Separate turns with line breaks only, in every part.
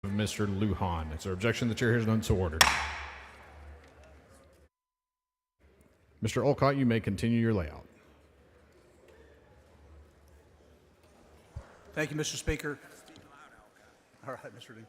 Mr. Lujan. Is there objection? The chair hears none, so ordered. Mr. Olcott, you may continue your layout.
Thank you, Mr. Speaker. All right, Mr. Dean.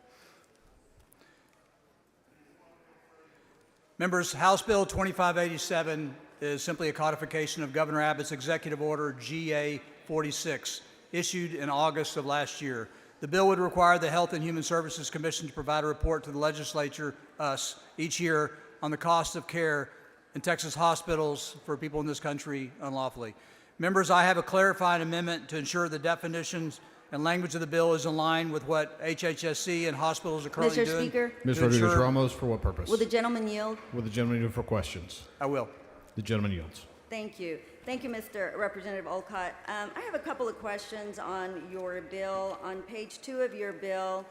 Members, House Bill 2587 is simply a codification of Governor Abbott's Executive Order GA 46, issued in August of last year. The bill would require the Health and Human Services Commission to provide a report to the legislature, us, each year on the cost of care in Texas hospitals for people in this country unlawfully. Members, I have a clarifying amendment to ensure the definitions and language of the bill is in line with what HHSC and hospitals are currently doing.
Mr. Speaker,
Ms. Rodriguez-Ramos, for what purpose?
will the gentleman yield?
Will the gentleman yield for questions?
I will.
The gentleman yields.
Thank you. Thank you, Mr. Representative Olcott. I have a couple of questions on your bill. On page 2 of your bill,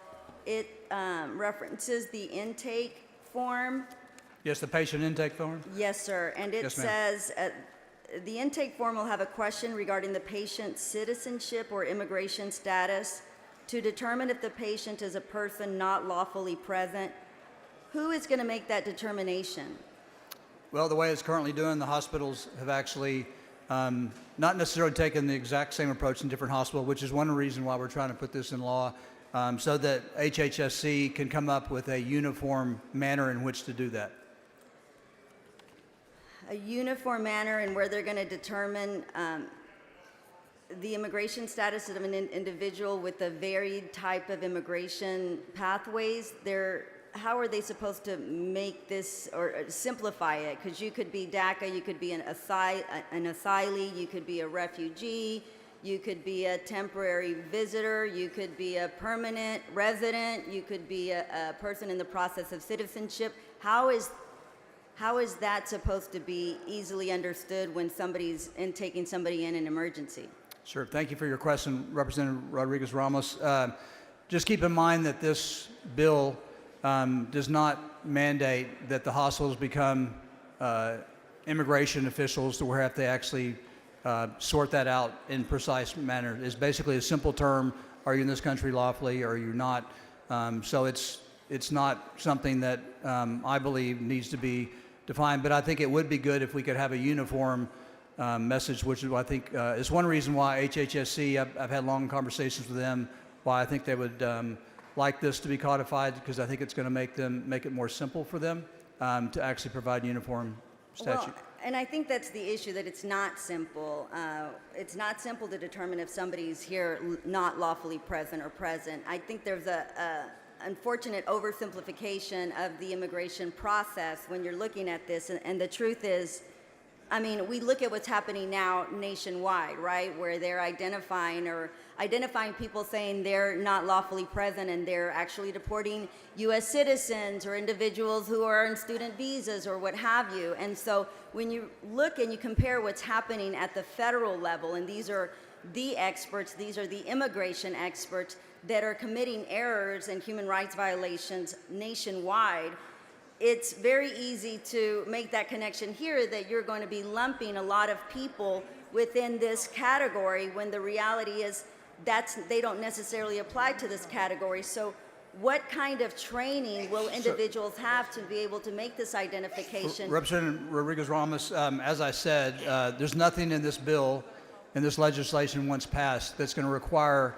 it references the intake form.
Yes, the patient intake form?
Yes, sir. And it
Yes, ma'am.
says the intake form will have a question regarding the patient's citizenship or immigration status to determine if the patient is a person not lawfully present. Who is going to make that determination?
Well, the way it's currently doing, the hospitals have actually not necessarily taken the exact same approach in different hospitals, which is one reason why we're trying to put this in law, so that HHSC can come up with a uniform manner in which to do that.
A uniform manner in where they're going to determine the immigration status of an individual with a varied type of immigration pathways. How are they supposed to make this or simplify it? Because you could be DACA, you could be an asylee, you could be a refugee, you could be a temporary visitor, you could be a permanent resident, you could be a person in the process of citizenship. How is that supposed to be easily understood when somebody's taking somebody in an emergency?
Sure. Thank you for your question, Representative Rodriguez-Ramos. Just keep in mind that this bill does not mandate that the hospitals become immigration officials to where they actually sort that out in precise manner. It's basically a simple term: are you in this country lawfully, or are you not? So it's not something that I believe needs to be defined, but I think it would be good if we could have a uniform message, which is I think is one reason why HHSC, I've had long conversations with them, why I think they would like this to be codified, because I think it's going to make it more simple for them to actually provide uniform statute.
Well, and I think that's the issue, that it's not simple. It's not simple to determine if somebody's here not lawfully present or present. I think there's a unfortunate oversimplification of the immigration process when you're looking at this. And the truth is, I mean, we look at what's happening now nationwide, right, where they're identifying people saying they're not lawfully present, and they're actually deporting U.S. citizens or individuals who are on student visas or what have you. And so when you look and you compare what's happening at the federal level, and these are the experts, these are the immigration experts that are committing errors and human rights violations nationwide, it's very easy to make that connection here that you're going to be lumping a lot of people within this category, when the reality is they don't necessarily apply to this category. So what kind of training will individuals have to be able to make this identification?
Representative Rodriguez-Ramos, as I said, there's nothing in this bill, in this legislation once passed, that's going to require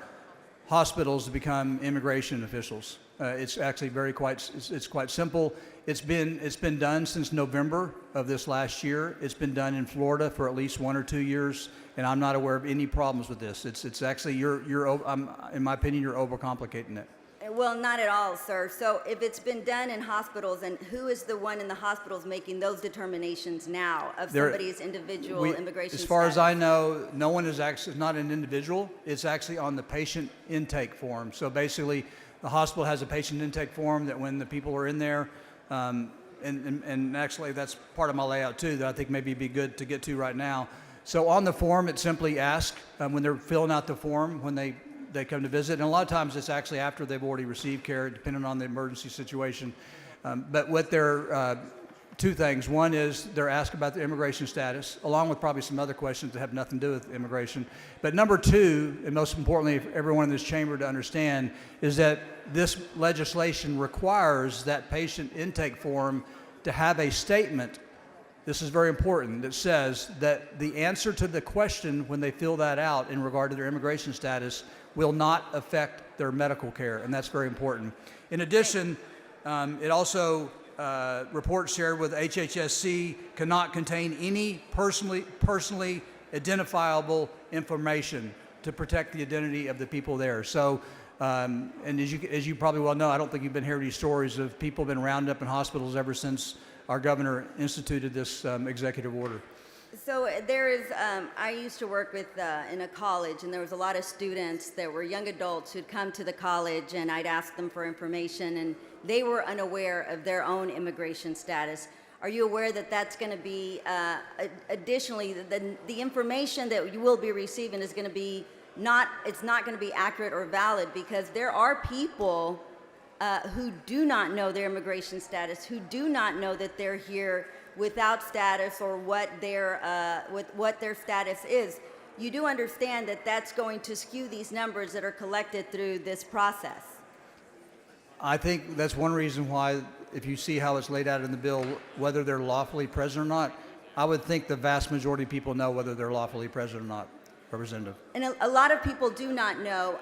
hospitals to become immigration officials. It's actually it's quite simple. It's been done since November of this last year. It's been done in Florida for at least 1 or 2 years, and I'm not aware of any problems with this. It's actually in my opinion, you're overcomplicating it.
Well, not at all, sir. So if it's been done in hospitals, and who is the one in the hospitals making those determinations now of somebody's individual immigration status?
As far as I know, no one is actually, it's not an individual. It's actually on the patient intake form. So basically, the hospital has a patient intake form that when the people are in there, and actually that's part of my layout too, that I think maybe be good to get to right now. So on the form, it simply asks, when they're filling out the form, when they come to visit, and a lot of times it's actually after they've already received care, depending on the emergency situation. But what they're two things. One is they're asked about their immigration status, along with probably some other questions that have nothing to do with immigration. But number two, and most importantly for everyone in this chamber to understand, is that this legislation requires that patient intake form to have a statement, this is very important, that says that the answer to the question when they fill that out in regard to their immigration status will not affect their medical care, and that's very important. In addition, it also reports shared with HHSC cannot contain any personally identifiable information to protect the identity of the people there. So, and as you probably well know, I don't think you've been hearing these stories of people been rounded up in hospitals ever since our governor instituted this executive order.
So there is, I used to work with in a college, and there was a lot of students that were young adults who'd come to the college, and I'd ask them for information, and they were unaware of their own immigration status. Are you aware that that's going to be, additionally, the information that you will be receiving is going to be it's not going to be accurate or valid, because there are people who do not know their immigration status, who do not know that they're here without status or what their status is. You do understand that that's going to skew these numbers that are collected through this process.
I think that's one reason why, if you see how it's laid out in the bill, whether they're lawfully present or not, I would think the vast majority of people know whether they're lawfully present or not, Representative.
And a lot of people do not know.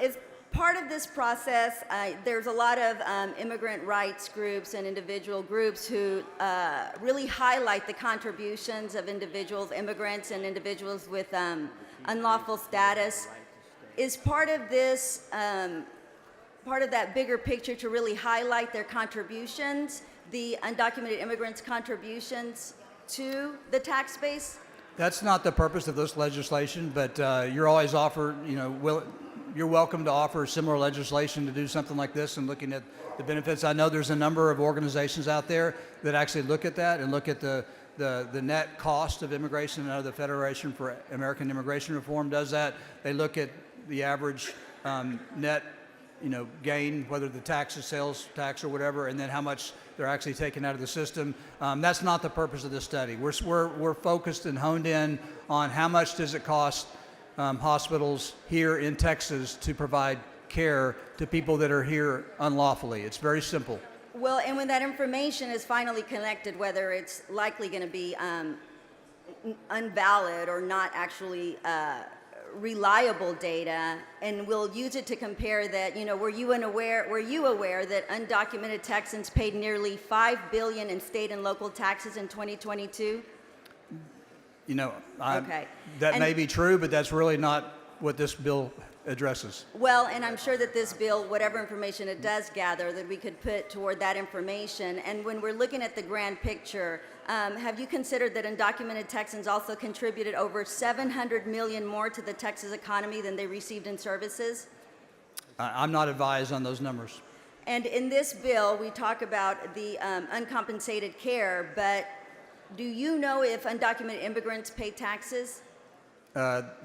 As part of this process, there's a lot of immigrant rights groups and individual groups who really highlight the contributions of individuals, immigrants and individuals with unlawful status. Is part of this, part of that bigger picture to really highlight their contributions, the undocumented immigrants' contributions to the tax base?
That's not the purpose of this legislation, but you're always offered, you're welcome to offer similar legislation to do something like this and looking at the benefits. I know there's a number of organizations out there that actually look at that and look at the net cost of immigration. I know the Federation for American Immigration Reform does that. They look at the average net gain, whether the tax is sales tax or whatever, and then how much they're actually taking out of the system. That's not the purpose of this study. We're focused and honed in on how much does it cost hospitals here in Texas to provide care to people that are here unlawfully. It's very simple.
Well, and when that information is finally collected, whether it's likely going to be invalid or not actually reliable data, and we'll use it to compare that, were you aware that undocumented Texans paid nearly $5 billion in state and local taxes in 2022?
Okay. That
And
may be true, but that's really not what this bill addresses.
Well, and I'm sure that this bill, whatever information it does gather, that we could put toward that information. And when we're looking at the grand picture, have you considered that undocumented Texans also contributed over $700 million more to the Texas economy than they received in services?
I'm not advised on those numbers.
And in this bill, we talk about the uncompensated care, but do you know if undocumented immigrants pay taxes?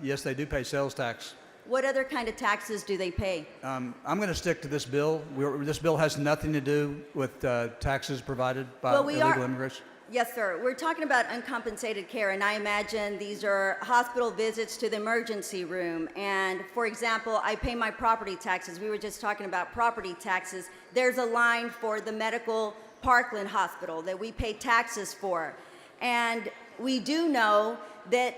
Yes, they do pay sales tax.
What other kind of taxes do they pay?
I'm going to stick to this bill. This bill has nothing to do with taxes provided by illegal immigrants.
Yes, sir. We're talking about uncompensated care, and I imagine these are hospital visits to the emergency room. And, for example, I pay my property taxes. We were just talking about property taxes. There's a line for the medical Parkland Hospital that we pay taxes for. And we do know that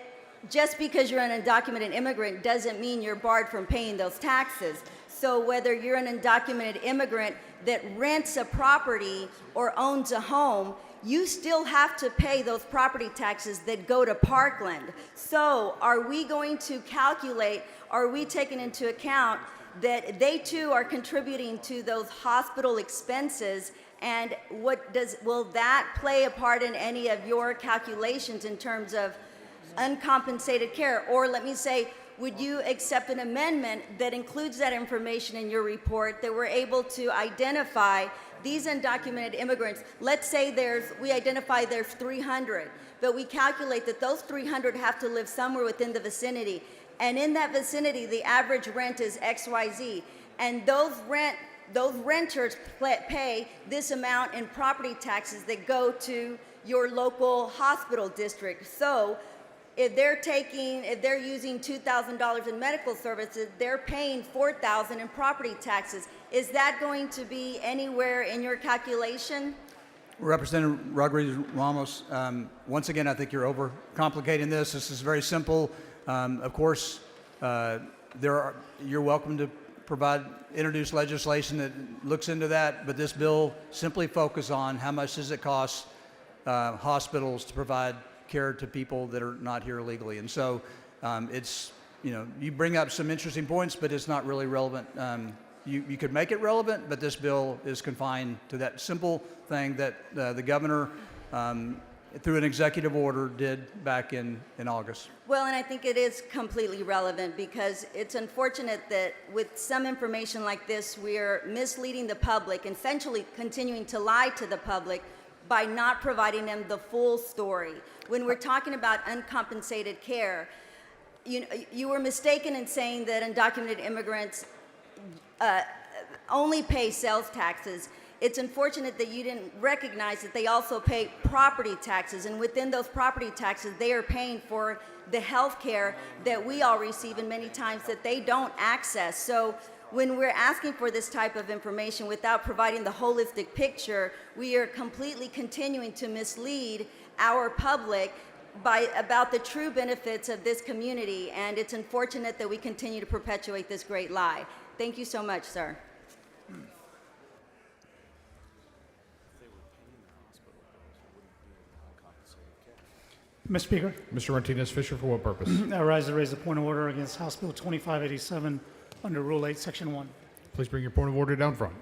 just because you're an undocumented immigrant doesn't mean you're barred from paying those taxes. So whether you're an undocumented immigrant that rents a property or owns a home, you still have to pay those property taxes that go to Parkland. So are we going to calculate, are we taking into account that they too are contributing to those hospital expenses? And will that play a part in any of your calculations in terms of uncompensated care? Or let me say, would you accept an amendment that includes that information in your report, that we're able to identify these undocumented immigrants? Let's say we identify there's 300, but we calculate that those 300 have to live somewhere within the vicinity. And in that vicinity, the average rent is XYZ. And those rent those renters pay this amount in property taxes that go to your local hospital district. So if they're using $2,000 in medical services, they're paying $4,000 in property taxes. Is that going to be anywhere in your calculation?
Representative Rodriguez Ramos, once again, I think you're overcomplicating this. This is very simple. Of course, you're welcome to introduce legislation that looks into that, but this bill simply focuses on how much does it cost hospitals to provide care to people that are not here legally. And so it's, you bring up some interesting points, but it's not really relevant. You could make it relevant, but this bill is confined to that simple thing that the governor, through an executive order, did back in August.
Well, and I think it is completely relevant because it's unfortunate that with some information like this, we're misleading the public, essentially continuing to lie to the public by not providing them the full story. When we're talking about uncompensated care, you were mistaken in saying that undocumented immigrants only pay sales taxes. It's unfortunate that you didn't recognize that they also pay property taxes, and within those property taxes, they are paying for the health care that we all receive and many times that they don't access. So when we're asking for this type of information without providing the holistic picture, we are completely continuing to mislead our public about the true benefits of this community, and it's unfortunate that we continue to perpetuate this great lie. Thank you so much, sir.
Mr. Speaker,
Mr. Martinez Fisher, for what purpose?
I rise to raise a point of order against House Bill 2587 under Rule 8, Section 1.
Please bring your point of order down front.